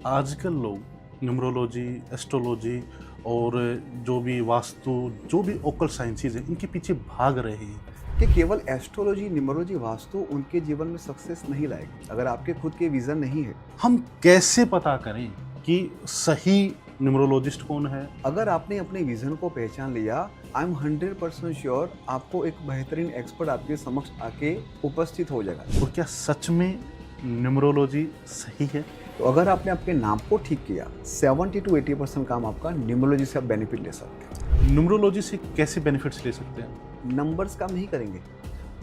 आजकल लोग numerology, astrology और जो भी वास्तु, जो भी ओकल साइंसेज हैं, इनके पीछे भाग रहे हैं। कि केवल एस्ट्रोलॉजी, न्यूमरोलॉजी, वास्तु उनके जीवन में सक्सेस नहीं लाएगी अगर आपके खुद के विजन नहीं है। हम कैसे पता करें कि सही न्यूमरोलॉजिस्ट कौन है? अगर आपने अपने विजन को पहचान लिया, आई एम 100% श्योर आपको एक बेहतरीन एक्सपर्ट आपके समक्ष आके उपस्थित हो जाएगा। और क्या सच में न्यूमरोलॉजी सही है? तो अगर आपने अपने नाम को ठीक किया, 70 to 80% काम आपका न्यूमरोलॉजी से आप बेनिफिट ले सकते हैं। न्यूमरोलॉजी से कैसे बेनिफिट्स ले सकते हैं? नंबर्स काम नहीं करेंगे,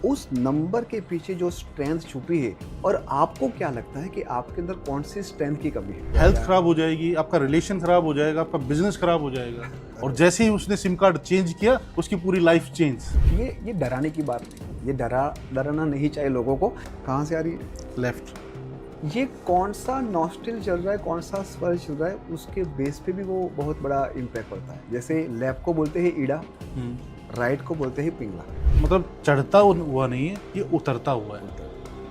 उस नंबर के पीछे जो स्ट्रेंथ छुपी है और आपको क्या लगता है कि आपके अंदर कौन सी स्ट्रेंथ की कमी है। हेल्थ खराब हो जाएगी, आपका रिलेशन खराब हो जाएगा, आपका बिजनेस खराब हो जाएगा, और जैसे ही उसने सिम कार्ड चेंज किया, उसकी पूरी लाइफ चेंज। ये डराने की बात नहीं, ये डराना नहीं चाहिए लोगों को। कहाँ से आ रही है? लेफ्ट। ये कौन सा नॉस्टिल चल रहा है, कौन सा स्वर चल रहा है, उसके बेस पे भी वो बहुत बड़ा इम्पैक्ट पड़ता है। जैसे लेफ्ट को बोलते हैं ईड़ा, राइट को बोलते हैं पिंगला। मतलब चढ़ता हुआ नहीं है, ये उतरता हुआ है।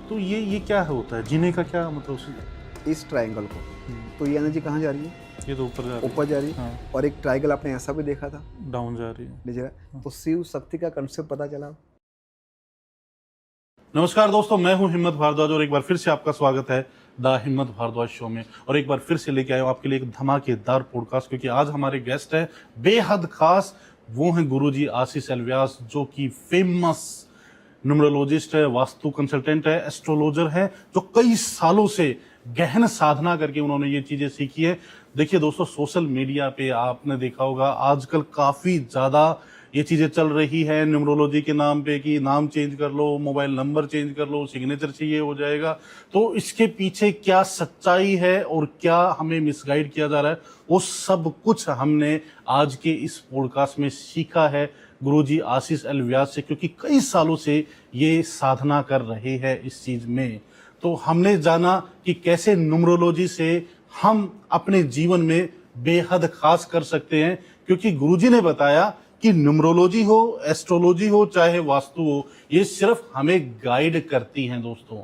तो ये क्या होता है, जीने का क्या मतलब इस ट्रायंगल को, तो ये एनर्जी कहाँ जा रही है? ये तो ऊपर जा रही है। ऊपर जा रही है। हाँ। और एक ट्रायंगल आपने ऐसा भी देखा था, डाउन जा रही है। नीचे। तो शिव शक्ति का कंसेप्ट पता चला। नमस्कार दोस्तों, मैं हूं हिम्मत भारद्वाज और एक बार फिर से आपका स्वागत है द हिम्मत भारद्वाज शो में। और एक बार फिर से लेके आया हूं आपके लिए एक धमाकेदार पॉडकास्ट, क्योंकि आज हमारे गेस्ट है बेहद खास। वो हैं गुरुजी आशीष एल व्यास, जो कि फेमस न्यूमरोलॉजिस्ट है, वास्तु कंसल्टेंट है, एस्ट्रोलॉजर है, जो कई सालों से गहन साधना करके उन्होंने ये चीजें सीखी है। देखिए दोस्तों, सोशल मीडिया पे आपने देखा होगा आजकल काफी ज्यादा ये चीजें चल रही है न्यूमरोलॉजी के नाम पे, कि नाम चेंज कर लो, मोबाइल नंबर चेंज कर लो, सिग्नेचर चाहिए हो जाएगा। तो इसके पीछे क्या सच्चाई है और क्या हमें मिसगाइड किया जा रहा है, वो सब कुछ हमने आज के इस पॉडकास्ट में सीखा है गुरुजी आशीष एल व्यास से, क्योंकि कई सालों से ये साधना कर रहे हैं इस चीज में। तो हमने जाना कि कैसे न्यूमरोलॉजी से हम अपने जीवन में बेहद खास कर सकते हैं, क्योंकि गुरुजी ने बताया कि न्यूमरोलॉजी हो, एस्ट्रोलॉजी हो, चाहे वास्तु हो, ये सिर्फ हमें गाइड करती हैं दोस्तों।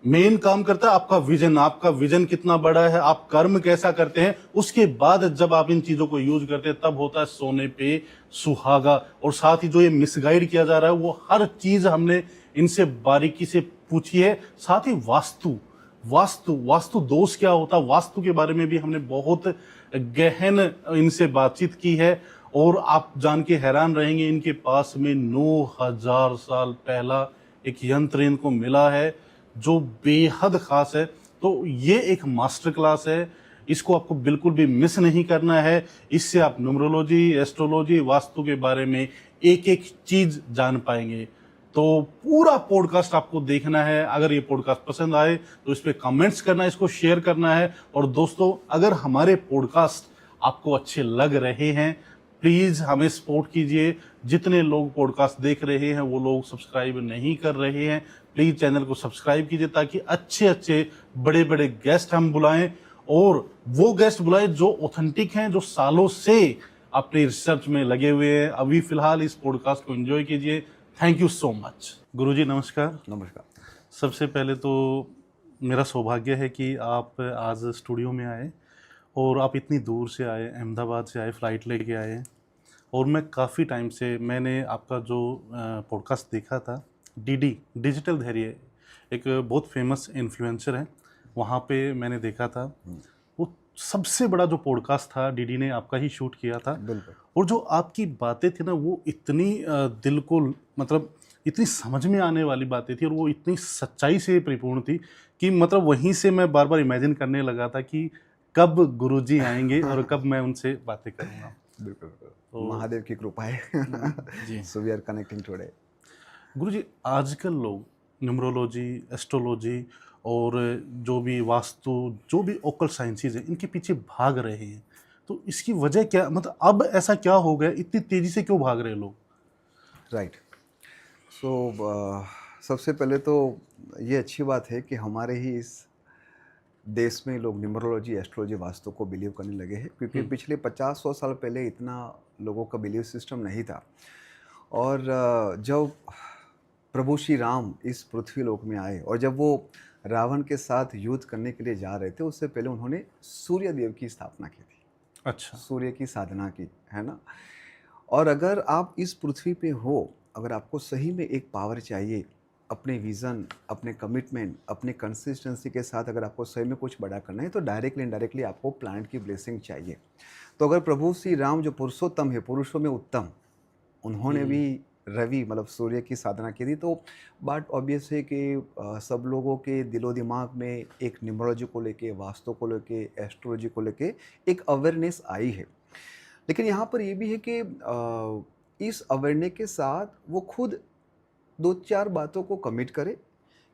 मेन काम करता है आपका विजन कितना बड़ा है, आप कर्म कैसा करते हैं। उसके बाद जब आप इन चीजों को यूज करते हैं, तब होता है सोने पे सुहागा। और साथ ही जो ये मिसगाइड किया जा रहा है, वो हर चीज हमने इनसे बारीकी से पूछी है। साथ ही वास्तु वास्तु वास्तु दोष क्या होता है, वास्तु के बारे में भी हमने बहुत गहन इनसे बातचीत की है। और आप जान के हैरान रहेंगे, इनके पास में 9000 साल पहला एक यंत्र इनको मिला है, जो बेहद खास है। तो ये एक मास्टर क्लास है, इसको आपको बिल्कुल भी मिस नहीं करना है। इससे आप न्यूमरोलॉजी, एस्ट्रोलॉजी, वास्तु के बारे में एक एक चीज जान पाएंगे। तो पूरा पॉडकास्ट आपको देखना है। अगर ये पॉडकास्ट पसंद आए तो इस पे कमेंट्स करना है, इसको शेयर करना है। और दोस्तों, अगर हमारे पॉडकास्ट आपको अच्छे लग रहे हैं, प्लीज हमें सपोर्ट कीजिए। जितने लोग पॉडकास्ट देख रहे हैं वो लोग सब्सक्राइब नहीं कर रहे हैं, प्लीज चैनल को सब्सक्राइब कीजिए, ताकि अच्छे अच्छे बड़े बड़े गेस्ट हम बुलाएं, और वो गेस्ट बुलाएं जो ऑथेंटिक हैं, जो सालों से अपनी रिसर्च में लगे हुए हैं। अभी फिलहाल इस पॉडकास्ट को एंजॉय कीजिए। Thank you so much. Guruji नमस्कार। नमस्कार। सबसे पहले तो मेरा सौभाग्य है कि आप आज स्टूडियो में आए, और आप इतनी दूर से आए, अहमदाबाद से आए, फ़्लाइट लेके आए हैं। और मैं काफ़ी टाइम से मैंने आपका जो पॉडकास्ट देखा था, डीडी डिजिटल धैर्य, एक बहुत फेमस इन्फ्लुएंसर है, वहाँ पे मैंने देखा था। वो सबसे बड़ा जो पॉडकास्ट था, डीडी ने आपका ही शूट किया था। बिल्कुल। और जो आपकी बातें थी ना, वो इतनी दिल को, मतलब इतनी समझ में आने वाली बातें थी, और वो इतनी सच्चाई से परिपूर्ण थी कि मतलब वहीं से मैं बार बार इमेजिन करने लगा था कि कब गुरुजी आएंगे और कब मैं उनसे बातें करूँगा। बिल्कुल। तो महादेव की कृपा है। जी so we are connecting today. Guruji, आजकल लोग न्यूमरोलॉजी, एस्ट्रोलॉजी और जो भी वास्तु, जो भी ओकल साइंसेज हैं, इनके पीछे भाग रहे हैं। तो इसकी वजह क्या, मतलब अब ऐसा क्या हो गया, इतनी तेजी से क्यों भाग रहे हैं लोग? राइट। सो सबसे पहले तो ये अच्छी बात है कि हमारे ही इस देश में लोग न्यूमरोलॉजी, एस्ट्रोलॉजी, वास्तु को बिलीव करने लगे हैं, क्योंकि पिछले 50-100 साल पहले इतना लोगों का बिलीव सिस्टम नहीं था। और जब प्रभु श्री राम इस पृथ्वी लोक में आए, और जब वो रावण के साथ युद्ध करने के लिए जा रहे थे, उससे पहले उन्होंने सूर्य देव की स्थापना की थी, अच्छा। सूर्य की साधना की, है ना। और अगर आप इस पृथ्वी पे हो, अगर आपको सही में एक पावर चाहिए, अपने विज़न, अपने कमिटमेंट, अपने कंसिस्टेंसी के साथ अगर आपको सही में कुछ बड़ा करना है, तो डायरेक्टली इनडायरेक्टली आपको प्लैनेट की ब्लेसिंग चाहिए। तो अगर प्रभु श्री राम जो पुरुषोत्तम है, पुरुषों में उत्तम, उन्होंने भी रवि मतलब सूर्य की साधना की थी, तो बात ऑब्वियस है कि सब लोगों के दिलो दिमाग में एक न्यूमरोलॉजी को लेके, वास्तु को लेके, एस्ट्रोलॉजी को लेके एक अवेयरनेस आई है। लेकिन यहाँ पर ये भी है कि इस अवेयरनेस के साथ वो खुद 2-4 बातों को कमिट करे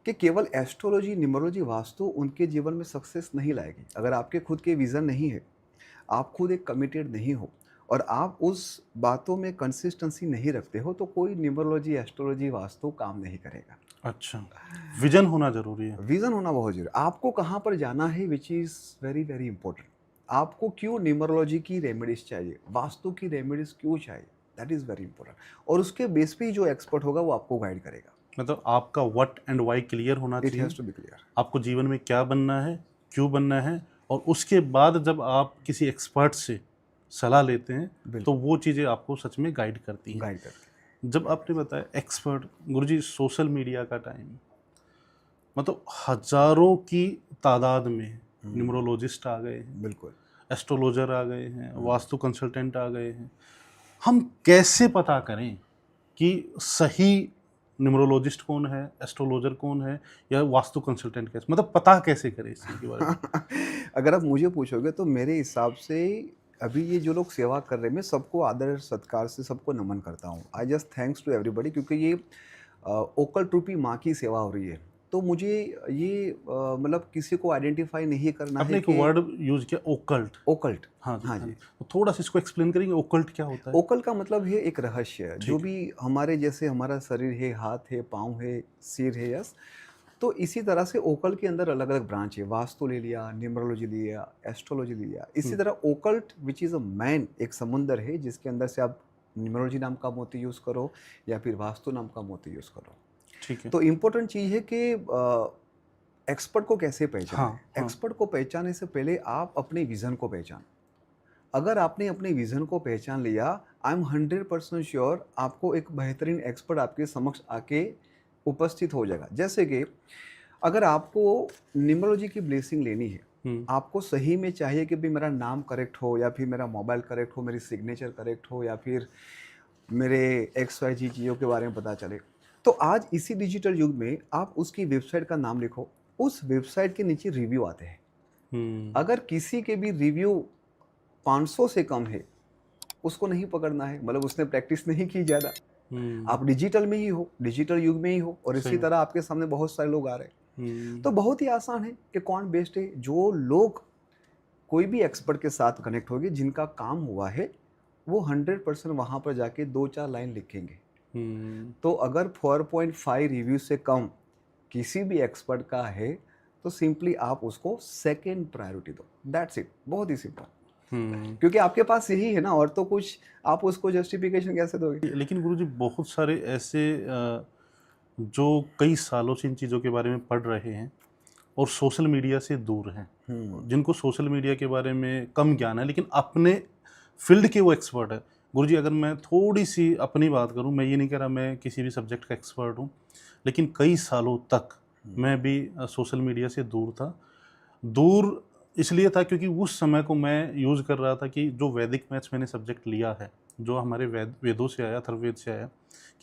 कि केवल एस्ट्रोलॉजी, न्यूमरोलॉजी, वास्तु उनके जीवन में सक्सेस नहीं लाएगी। अगर आपके खुद के विज़न नहीं है, आप खुद एक कमिटेड नहीं हो और आप उस बातों में कंसिस्टेंसी नहीं रखते हो, तो कोई न्यूमरोलॉजी, एस्ट्रोलॉजी, वास्तु काम नहीं करेगा। अच्छा, विजन होना ज़रूरी है। विज़न होना बहुत ज़रूरी है। आपको कहाँ पर जाना है, विच इज़ वेरी वेरी इंपॉर्टेंट। आपको क्यों न्यूमरोलॉजी की रेमेडीज़ चाहिए, वास्तु की रेमेडीज़ क्यों चाहिए, दैट इज़ वेरी इंपॉर्टेंट। और उसके बेस पे ही जो एक्सपर्ट होगा वो आपको गाइड करेगा। मतलब आपका व्हाट एंड व्हाई क्लियर होना इट चाहिए। Has to be clear. आपको जीवन में क्या बनना है, क्यों बनना है, और उसके बाद जब आप किसी एक्सपर्ट से सलाह लेते हैं, तो बिल्कुल। वो चीज़ें आपको सच में गाइड करती हैं। गाइड करते जब आपने बताया एक्सपर्ट, गुरुजी सोशल मीडिया का टाइम, मतलब हज़ारों की तादाद में न्यूमरोलॉजिस्ट आ गए हैं, हैं। बिल्कुल। एस्ट्रोलॉजर आ गए हैं, वास्तु कंसल्टेंट आ गए हैं। हम कैसे पता करें कि सही न्यूमरोलॉजिस्ट कौन है, एस्ट्रोलॉजर कौन है, या वास्तु कंसल्टेंट कैसे, मतलब पता कैसे करें इस चीज़ के बारे में? अगर आप मुझे पूछोगे तो मेरे हिसाब से अभी ये जो लोग सेवा कर रहे हैं, मैं सबको आदर सत्कार से सबको नमन करता हूँ। I just thanks to everybody, क्योंकि ये ओकल्ट रूपी माँ की सेवा हो रही है। तो मुझे ये मतलब किसी को आइडेंटिफाई नहीं करना आपने है एक कि वर्ड यूज किया, ओकल्ट। ओकल्ट। हाँ जी, हाँ हाँ जी। जी। तो थोड़ा सा इसको एक्सप्लेन करेंगे, ओकल्ट क्या होता है? ओकल का मतलब है एक रहस्य, जो ठीक है। भी हमारे जैसे हमारा शरीर है, हाथ है, पाँव है, सिर है, यस। तो इसी तरह से ओकल के अंदर अलग अलग ब्रांच है। वास्तु ले लिया, न्यूमरोलॉजी लिया, एस्ट्रोलॉजी लिया। इसी तरह occult which is a man, एक समुंदर है जिसके अंदर से आप न्यूमरोलॉजी नाम का मोती यूज़ करो या फिर वास्तु नाम का मोती यूज़ करो। ठीक है। तो इम्पोर्टेंट चीज़ है कि एक्सपर्ट को कैसे पहचानें। हाँ, हाँ। एक्सपर्ट को पहचानने से पहले आप अपने विज़न को पहचान। अगर आपने अपने विज़न को पहचान लिया, आई एम 100% श्योर आपको एक बेहतरीन एक्सपर्ट आपके समक्ष आके उपस्थित हो जाएगा। जैसे कि अगर आपको न्यूमरोलॉजी की ब्लेसिंग लेनी है, आपको सही में चाहिए कि भाई मेरा नाम करेक्ट हो, या फिर मेरा मोबाइल करेक्ट हो, मेरी सिग्नेचर करेक्ट हो, या फिर मेरे XYZ चीज़ों के बारे में पता चले, तो आज इसी डिजिटल युग में आप उसकी वेबसाइट का नाम लिखो, उस वेबसाइट के नीचे रिव्यू आते हैं। अगर किसी के भी रिव्यू 500 से कम है, उसको नहीं पकड़ना है, मतलब उसने प्रैक्टिस नहीं की ज़्यादा। आप डिजिटल में ही हो, डिजिटल युग में ही हो, और इसी सही। तरह आपके सामने बहुत सारे लोग आ रहे हैं। तो बहुत ही आसान है कि कौन बेस्ट है। जो लोग कोई भी एक्सपर्ट के साथ कनेक्ट होंगे, जिनका काम हुआ है, वो 100% वहाँ पर जाके 2-4 लाइन लिखेंगे। तो अगर 4.5 रिव्यू से कम किसी भी एक्सपर्ट का है, तो सिंपली आप उसको सेकेंड प्रायोरिटी दो, दैट्स इट। बहुत ही सिंपल। क्योंकि आपके पास यही है ना, और तो कुछ आप उसको जस्टिफिकेशन कैसे दोगे? लेकिन गुरुजी बहुत सारे ऐसे जो कई सालों से इन चीज़ों के बारे में पढ़ रहे हैं और सोशल मीडिया से दूर हैं, जिनको सोशल मीडिया के बारे में कम ज्ञान है, लेकिन अपने फील्ड के वो एक्सपर्ट है। गुरुजी अगर मैं थोड़ी सी अपनी बात करूं, मैं ये नहीं कह रहा मैं किसी भी सब्जेक्ट का एक्सपर्ट हूं, लेकिन कई सालों तक मैं भी सोशल मीडिया से दूर था। दूर इसलिए था क्योंकि उस समय को मैं यूज़ कर रहा था कि जो वैदिक मैथ्स मैंने सब्जेक्ट लिया है, जो हमारे वेदों से आया, अथर्ववेद से आया,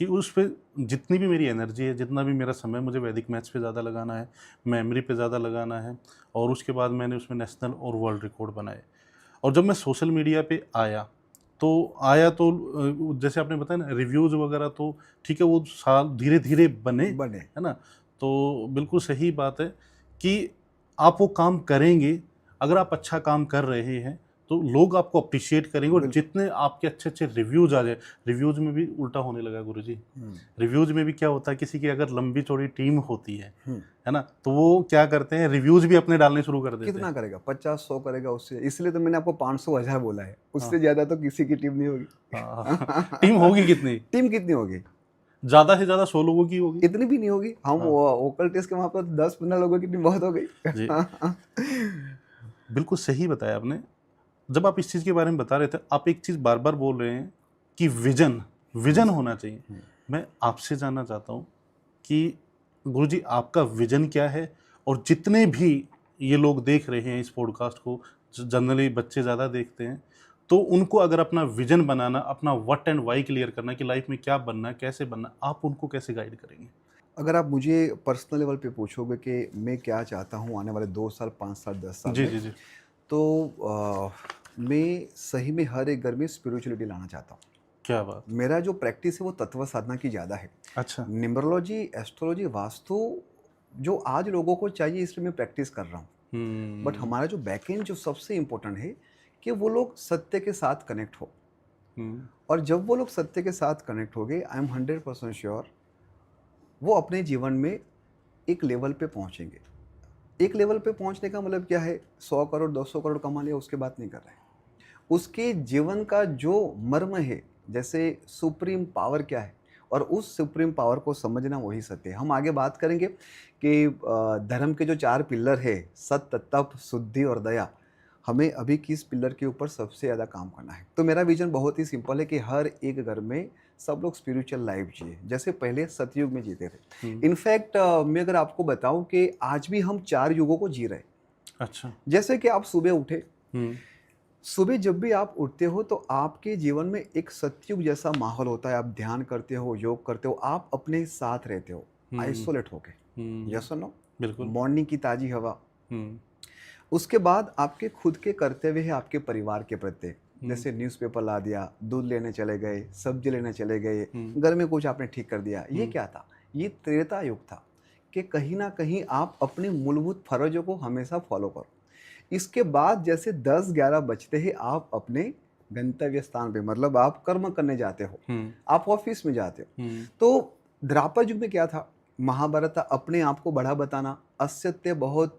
कि उस पे जितनी भी मेरी एनर्जी है, जितना भी मेरा समय मुझे वैदिक मैथ्स पे ज़्यादा लगाना है, मेमोरी पे ज़्यादा लगाना है, और उसके बाद मैंने उसमें नेशनल और वर्ल्ड रिकॉर्ड बनाए। और जब मैं सोशल मीडिया पे आया तो जैसे आपने बताया ना, रिव्यूज़ वगैरह, तो ठीक है, वो साल धीरे-धीरे बने, है ना? तो बिल्कुल सही बात है कि आप वो काम करेंगे, अगर आप अच्छा काम कर रहे हैं, तो लोग आपको अप्रिशिएट करेंगे, और बिल्कुल। जितने आपके अच्छे-अच्छे रिव्यूज़ आ जाए, रिव्यूज़ में भी उल्टा होने लगा गुरुजी। रिव्यूज़ में भी क्या होता है, किसी की अगर लंबी-चौड़ी टीम होती है ना? तो वो क्या करते हैं, रिव्यूज़ भी अपने डालने शुरू कर देते कितना हैं। करेगा? 50-100 करेगा उससे। इसलिए तो मैंने आपको 500-1000 बोला है। उससे ज़्यादा तो किसी की टीम नहीं होगी। हाँ, टीम होगी कितनी? टीम कितनी होगी? ज्यादा से ज्यादा 100 लोगों की होगी। इतनी भी नहीं होगी। हम हाँ। ओकल्टिस्ट के वहाँ पर 10-15 लोगों की बहुत हो गई। जी, बिल्कुल सही बताया आपने। जब आप इस चीज के बारे में बता रहे थे, आप एक चीज बार बार बोल रहे हैं कि विजन विजन होना चाहिए। मैं आपसे जानना चाहता हूँ कि गुरुजी आपका विजन क्या है, और जितने भी ये लोग देख रहे हैं इस पॉडकास्ट को, जनरली बच्चे ज़्यादा देखते हैं, तो उनको अगर अपना विजन बनाना, अपना व्हाट एंड वाई क्लियर करना कि लाइफ में क्या बनना है, कैसे बनना है, आप उनको कैसे गाइड करेंगे? अगर आप मुझे पर्सनल लेवल पे पूछोगे कि मैं क्या चाहता हूँ आने वाले 2 साल, 5 साल, 10 साल जी, में, जी, जी। तो मैं सही में हर एक घर में स्पिरिचुअलिटी लाना चाहता हूँ। क्या बात! मेरा जो प्रैक्टिस है वो तत्व साधना की ज़्यादा है। अच्छा। न्यूमरोलॉजी, एस्ट्रोलॉजी, वास्तु जो आज लोगों को चाहिए इसलिए मैं प्रैक्टिस कर रहा हूँ। बट हुँ, हमारा जो बैकएंड जो सबसे इम्पोर्टेंट है कि वो लोग सत्य के साथ कनेक्ट हो। हुँ, और जब वो लोग सत्य के साथ कनेक्ट हो गए, आई एम 100% श्योर वो अपने जीवन में एक लेवल पे पहुंचेंगे। एक लेवल पे पहुंचने का मतलब क्या है? 100 करोड़, 200 करोड़ कमा लिया उसके बात नहीं कर रहे हैं। उसके जीवन का जो मर्म है, जैसे सुप्रीम पावर क्या है, और उस सुप्रीम पावर को समझना वही सत्य है। हम आगे बात करेंगे कि धर्म के जो 4 पिलर है, सत्य, तप, शुद्धि और दया, हमें अभी किस पिलर के ऊपर सबसे ज़्यादा काम करना है। तो मेरा विजन बहुत ही सिंपल है कि हर एक घर में सब लोग स्पिरिचुअल लाइफ जिए, जैसे पहले सतयुग में जीते हुँ। थे। इनफैक्ट मैं अगर आपको बताऊं कि आज भी हम 4 युगों को जी रहे हैं। अच्छा। जैसे कि आप सुबह उठे, हुँ, सुबह जब भी आप उठते हो तो आपके जीवन में एक सतयुग जैसा माहौल होता है। आप ध्यान करते हो, योग करते हो, आप अपने साथ रहते हो, हुँ, आइसोलेट होके। हुँ। यस और नो? बिल्कुल। मॉर्निंग की ताज़ी हवा। हुँ, उसके बाद आपके खुद के कर्तव्य है आपके परिवार के प्रति। हुँ, जैसे न्यूज़पेपर ला दिया, दूध लेने चले गए, सब्जी लेने चले गए, हुँ, घर में कुछ आपने ठीक कर दिया। ये हुँ, क्या था? ये त्रेता युग था कि कहीं न कहीं आप अपने मूलभूत फ़र्ज़ों को हमेशा फ़ॉलो करो। इसके बाद जैसे 10-11 बजते ही आप अपने गंतव्य स्थान पे, मतलब आप कर्म करने जाते हो, हुँ, आप ऑफ़िस में जाते हो। हुँ, तो द्वापर युग में क्या था? महाभारत था, अपने आप को बड़ा बताना, असत्य बहुत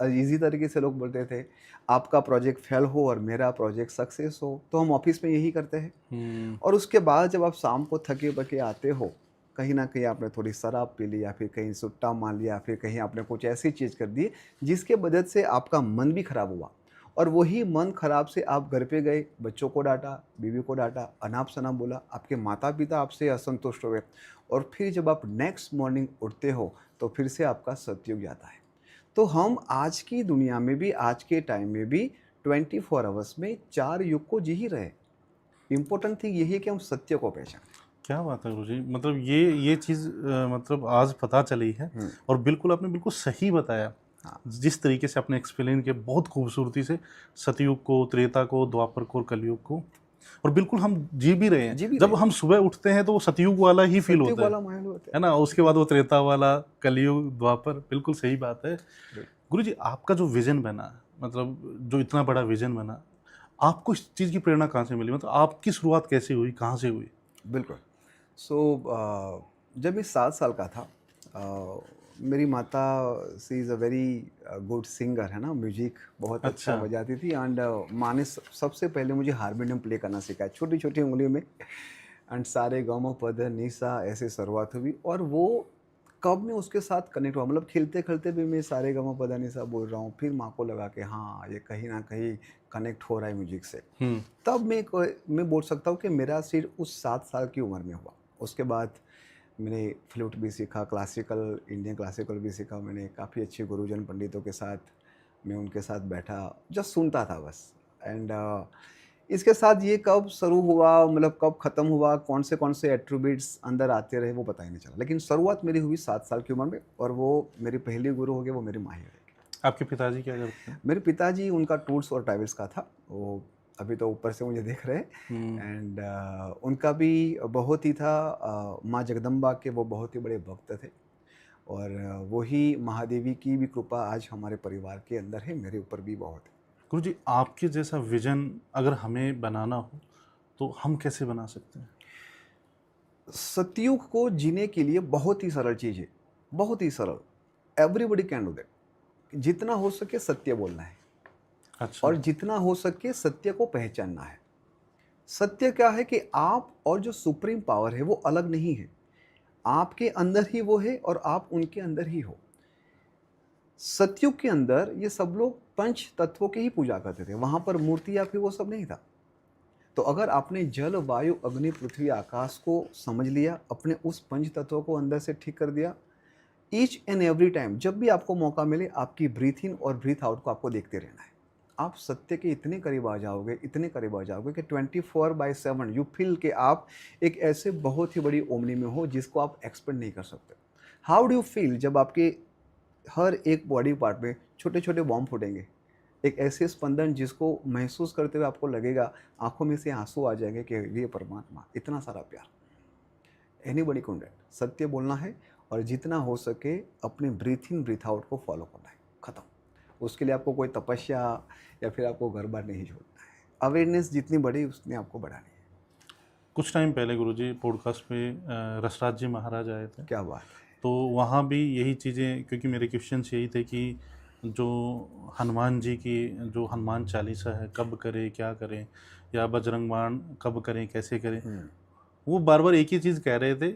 ईज़ी तरीके से लोग बोलते थे, आपका प्रोजेक्ट फेल हो और मेरा प्रोजेक्ट सक्सेस हो, तो हम ऑफ़िस में यही करते हैं। हुँ, और उसके बाद जब आप शाम को थके-बके आते हो, कहीं न कहीं आपने थोड़ी शराब पी ली, या फिर कहीं सुट्टा मार लिया, फिर कहीं आपने कुछ ऐसी चीज़ कर दी, जिसके वजह से आपका मन भी खराब हुआ। और वही मन खराब से आप घर पे गए, बच्चों को डाँटा, बीवी को डाँटा, अनाप-शनाप बोला, आपके माता-पिता आपसे असंतुष्ट हो गए, और फिर जब आप नेक्स्ट मॉर्निंग उठते हो, तो फिर से आपका सतयुग आता है। तो हम आज की दुनिया में भी, आज के टाइम में भी 24 आवर्स में 4 युग को जी ही रहे हैं। इम्पोर्टेंट थिंग यही है कि हम सत्य को पहचानें। क्या बात है गुरुजी! मतलब ये चीज़ मतलब आज पता चली है, हुँ, और बिल्कुल आपने बिल्कुल सही बताया। हाँ, जिस तरीके से आपने एक्सप्लेन किया बहुत खूबसूरती से, सतयुग को, त्रेता को, द्वापर को और कलयुग को, और बिल्कुल हम जी भी रहे हैं। जी भी रहे जब हैं। हम सुबह उठते हैं तो वो सतयुग वाला ही फ़ील सत्युग होता वाला माहौल होता है ना? उसके बाद वो त्रेता वाला, कलयुग, द्वापर, बिल्कुल सही बात है। है। गुरुजी आपका जो विज़न बना, मतलब जो इतना बड़ा विज़न बना, आपको इस चीज़ की प्रेरणा कहाँ से मिली? मतलब आपकी शुरुआत कैसे हुई? कहाँ से हुई? बिल्कुल। सो जब मैं 7 साल का था, मेरी माता, she is a very good singer, है ना, म्यूज़िक बहुत अच्छा अच्छा। बजाती थी। एंड माँ ने सबसे पहले मुझे हारमोनियम प्ले करना सिखाया, छोटी-छोटी उंगलियों में। एंड सारे ग म प ध नि सा ऐसे शुरुआत हुई। और वो कब मैं उसके साथ कनेक्ट हुआ, मतलब खेलते-खेलते भी मैं सारे ग म प ध नि सा बोल रहा हूँ, फिर माँ को लगा कि हाँ, ये कहीं न कहीं कनेक्ट हो रहा है म्यूज़िक से। हुँ, तब मैं बोल सकता हूँ कि मेरा सिर्फ उस 7 साल की उम्र में हुआ। उसके बाद मैंने फ्लूट भी सीखा, क्लासिकल, इंडियन क्लासिकल भी सीखा मैंने, काफ़ी अच्छे गुरुजन पंडितों के साथ मैं उनके साथ बैठा, जस्ट सुनता था बस। एंड इसके साथ ये कब शुरू हुआ, मतलब कब ख़त्म हुआ, कौन से एट्रिब्यूट्स अंदर आते रहे, वो पता ही नहीं चला। लेकिन शुरुआत मेरी हुई 7 साल की उम्र में, और वो मेरी पहली गुरु हो गए, वो मेरी माँ ही रहेगी। आपके पिताजी क्या करते हैं? मेरे पिताजी, उनका टूर्स और ट्रैवल्स का था। वो अभी तो ऊपर से मुझे देख रहे हैं। हुँ, एंड उनका भी बहुत ही था, माँ जगदम्बा के वो बहुत ही बड़े भक्त थे। और वही महादेवी की भी कृपा आज हमारे परिवार के अंदर है, मेरे ऊपर भी बहुत है। गुरुजी आपके जैसा विज़न अगर हमें बनाना हो, तो हम कैसे बना सकते हैं? सतयुग को जीने के लिए बहुत ही सरल चीज़ है, बहुत ही सरल। Everybody can do that. जितना हो सके सत्य बोलना है, अच्छा। और जितना हो सके सत्य को पहचानना है। सत्य क्या है कि आप और जो सुप्रीम पावर है वो अलग नहीं है। आपके अंदर ही वो है और आप उनके अंदर ही हो। सतयुग के अंदर ये सब लोग पंच तत्वों की ही पूजा करते थे, वहाँ पर मूर्ति या फिर वो सब नहीं था। तो अगर आपने जल, वायु, अग्नि, पृथ्वी, आकाश को समझ लिया, अपने उस पंच तत्वों को अंदर से ठीक कर दिया, ईच एंड एवरी टाइम जब भी आपको मौका मिले आपकी ब्रीथ इन और ब्रीथ आउट को आपको देखते रहना है। आप सत्य के इतने करीब आ जाओगे, इतने करीब आ जाओगे कि 24/7 यू फील कि आप एक ऐसे बहुत ही बड़ी ओमनी में हो जिसको आप एक्सपेक्ट नहीं कर सकते। हाउ डू यू फील जब आपके हर एक बॉडी पार्ट में छोटे छोटे बॉम्ब फूटेंगे, एक ऐसे स्पंदन जिसको महसूस करते हुए आपको लगेगा आंखों में से आंसू आ जाएंगे कि ये परमात्मा, इतना सारा प्यार। Anybody can do it. सत्य बोलना है और जितना हो सके अपने ब्रीथ इन ब्रीथ आउट को फॉलो करना है, ख़त्म। उसके लिए आपको कोई तपस्या या फिर आपको घर बार नहीं छोड़ना है। अवेयरनेस जितनी बढ़ी उतनी आपको बढ़ानी है। कुछ टाइम पहले गुरुजी पॉडकास्ट पे रसराज जी महाराज आए थे, क्या बात है। तो वहाँ भी यही चीज़ें, क्योंकि मेरे क्वेश्चंस यही थे कि जो हनुमान जी की जो हनुमान चालीसा है कब करें, क्या करें, या बजरंग बाण कब करें, कैसे करें, वो बार बार एक ही चीज़ कह रहे थे,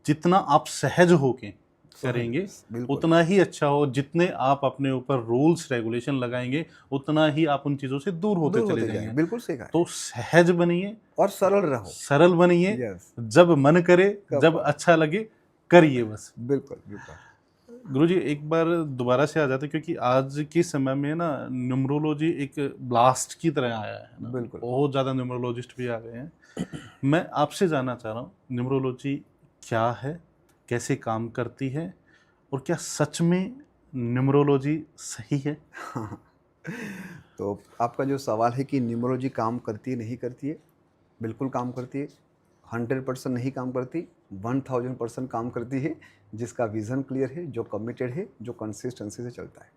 जितना आप सहज होके करेंगे बिल्कुल। उतना ही अच्छा हो, जितने आप अपने ऊपर रूल्स रेगुलेशन लगाएंगे उतना ही आप उन चीज़ों से दूर होते दूर चले होते जाएंगे। जाएंगे, बिल्कुल सही कहा है। तो सहज बनिए, और सरल रहो। सरल बनिए, यस, जब मन करे, कब जब करो। अच्छा लगे करिए बस। बिल्कुल बिल्कुल। गुरुजी एक बार दोबारा से आ जाते, क्योंकि आज के समय में ना न्यूमरोलॉजी एक ब्लास्ट की तरह आया है ना, बिल्कुल। बहुत ज़्यादा न्यूमरोलॉजिस्ट भी आ गए हैं। मैं आपसे जानना चाह रहा हूँ, न्यूमरोलॉजी क्या है, कैसे काम करती है, और क्या सच में न्यूमरोलॉजी सही है? तो आपका जो सवाल है कि न्यूमरोलॉजी काम करती है नहीं करती है, बिल्कुल काम करती है। 100% नहीं काम करती, 1000% काम करती है। जिसका विज़न क्लियर है, जो कमिटेड है, जो कंसिस्टेंसी से चलता है।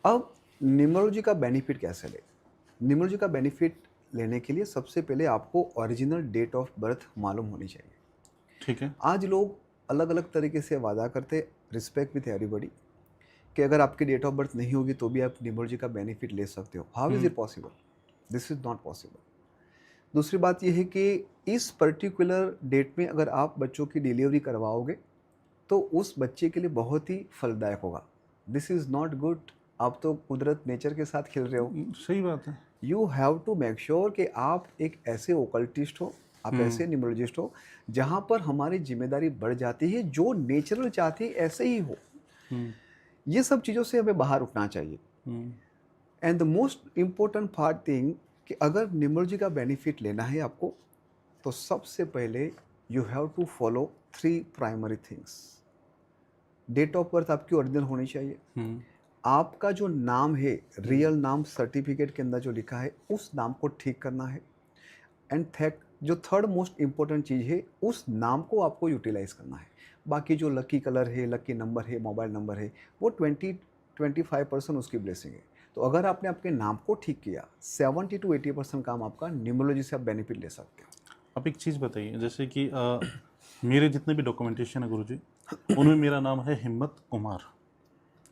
अब न्यूमरोलॉजी का बेनिफिट कैसे ले? न्यूमरोलॉजी का बेनिफिट लेने के लिए सबसे पहले आपको ओरिजिनल डेट ऑफ बर्थ मालूम होनी चाहिए। ठीक है। आज लोग अलग अलग तरीके से वादा करते, रिस्पेक्ट विथ एवरीबडी, कि अगर आपकी डेट ऑफ बर्थ नहीं होगी तो भी आप न्यूमरोलॉजी का बेनिफिट ले सकते हो। How is it possible? This is not possible. दूसरी बात यह है कि इस पर्टिकुलर डेट में अगर आप बच्चों की डिलीवरी करवाओगे तो उस बच्चे के लिए बहुत ही फलदायक होगा। This is not good. आप तो कुदरत नेचर के साथ खेल रहे हो। सही बात है। You have to make sure कि आप एक ऐसे ओकल्टिस्ट हो, आप ऐसे न्यूमरोलॉजिस्ट हो जहाँ पर हमारी जिम्मेदारी बढ़ जाती है, जो नेचुरल चाहती है ऐसे ही हो। ये सब चीज़ों से हमें बाहर उठना चाहिए। And the most important part thing कि अगर न्यूमरोलॉजी का बेनिफिट लेना है आपको, तो सबसे पहले you have to follow 3 primary things. Date of birth आपकी ओरिजिनल होनी चाहिए। आपका जो नाम है, रियल नाम सर्टिफिकेट के अंदर जो लिखा है, उस नाम को ठीक करना है। एंड जो थर्ड मोस्ट इम्पोर्टेंट चीज़ है, उस नाम को आपको यूटिलाइज करना है। बाकी जो लकी कलर है, लकी नंबर है, मोबाइल नंबर है, वो 20-25% उसकी ब्लेसिंग है। तो अगर आपने आपके नाम को ठीक किया, 70 to 80% काम आपका न्यूमरोलॉजी से आप बेनिफिट ले सकते हो। आप एक चीज़ बताइए, जैसे कि मेरे जितने भी डॉक्यूमेंटेशन है गुरुजी, उनमें मेरा नाम है हिम्मत कुमार।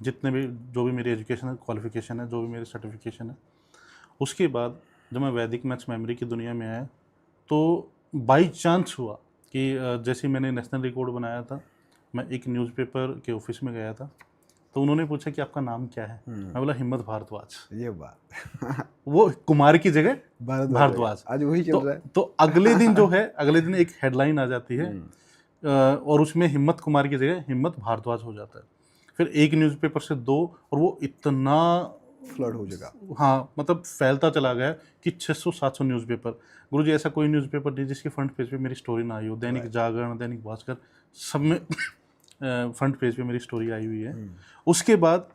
जितने भी जो भी मेरी एजुकेशन है, क्वालिफिकेशन है, जो भी मेरे सर्टिफिकेशन है, उसके बाद जब मैं वैदिक मैथ्स मेमोरी की दुनिया में आया, तो बाई चांस हुआ कि जैसे मैंने नेशनल रिकॉर्ड बनाया था, मैं एक न्यूज़पेपर के ऑफिस में गया था, तो उन्होंने पूछा कि आपका नाम क्या है? मैं बोला हिम्मत भारद्वाज। ये बात वो कुमार की जगह भारद्वाज। आज वही चल रहा है। तो अगले दिन जो है, अगले दिन एक हेडलाइन आ जाती है और उसमें हिम्मत कुमार की जगह हिम्मत भारद्वाज हो जाता है। फिर एक न्यूज़पेपर से 2, और वो इतना फ्लड हो जाएगा। हाँ, मतलब फैलता चला गया कि 600-700 न्यूज़पेपर। गुरुजी ऐसा कोई न्यूज़पेपर नहीं जिसके फ्रंट पेज पे मेरी स्टोरी ना आई हो। दैनिक जागरण, दैनिक भास्कर, सब में फ्रंट पेज पे मेरी स्टोरी आई हुई है। उसके बाद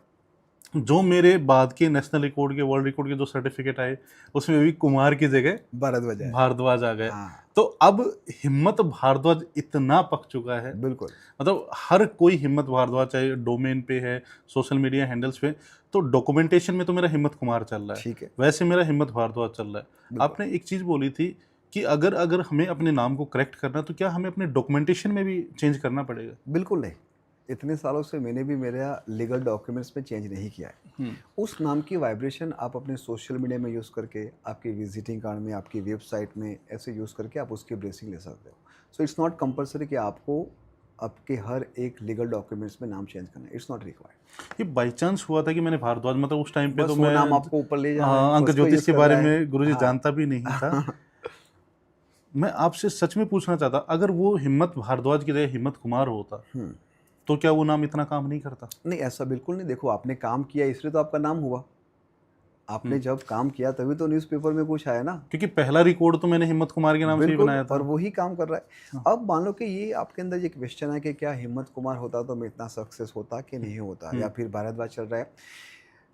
जो मेरे बाद के नेशनल रिकॉर्ड के, वर्ल्ड रिकॉर्ड के जो सर्टिफिकेट आए, उसमें भी कुमार की जगह भारद्वाज आ गए। तो अब हिम्मत भारद्वाज इतना पक चुका है, बिल्कुल, मतलब हर कोई हिम्मत भारद्वाज, चाहे डोमेन पे है, सोशल मीडिया हैंडल्स पे, तो डॉक्यूमेंटेशन में तो मेरा हिम्मत कुमार चल रहा है, ठीक है। वैसे मेरा हिम्मत भारद्वाज चल रहा है। आपने एक चीज़ बोली थी कि अगर हमें अपने नाम को करेक्ट करना, तो क्या हमें अपने डॉक्यूमेंटेशन में भी चेंज करना पड़ेगा? बिल्कुल नहीं। इतने सालों से मैंने भी मेरा लीगल डॉक्यूमेंट्स में चेंज नहीं किया है। उस नाम की वाइब्रेशन आप अपने सोशल मीडिया में यूज़ करके, आपकी विजिटिंग कार्ड में, आपकी वेबसाइट में ऐसे यूज़ करके आप उसकी ब्लेसिंग ले सकते हो। सो इट्स नॉट कंपलसरी कि आपको आपके हर एक लीगल डॉक्यूमेंट्स में नाम चेंज करना, इट्स नॉट रिक्वायर्ड। ये बाई चांस हुआ था कि मैंने भारद्वाज, मतलब उस टाइम पे बस तो वो मैं नाम आपको ऊपर ले जा रहा है, हाँ, अंक उसको ज्योतिष यूज के कर बारे रहा है। में गुरुजी हाँ। जानता भी नहीं था। मैं आपसे सच में पूछना चाहता, अगर वो हिम्मत भारद्वाज की जगह हिम्मत कुमार होता तो क्या वो नाम इतना काम नहीं करता? नहीं, ऐसा बिल्कुल नहीं। देखो, आपने काम किया इसलिए तो आपका नाम हुआ। आपने जब काम किया तभी तो न्यूज़पेपर में कुछ आया ना। क्योंकि पहला रिकॉर्ड तो मैंने हिम्मत कुमार के नाम से ही बिल्कुल, बनाया और था। वही काम कर रहा है। अब मान लो कि ये आपके अंदर ये क्वेश्चन है कि क्या हिम्मत कुमार होता तो मैं इतना सक्सेस होता कि नहीं होता, या फिर भारद्वाज चल रहा है।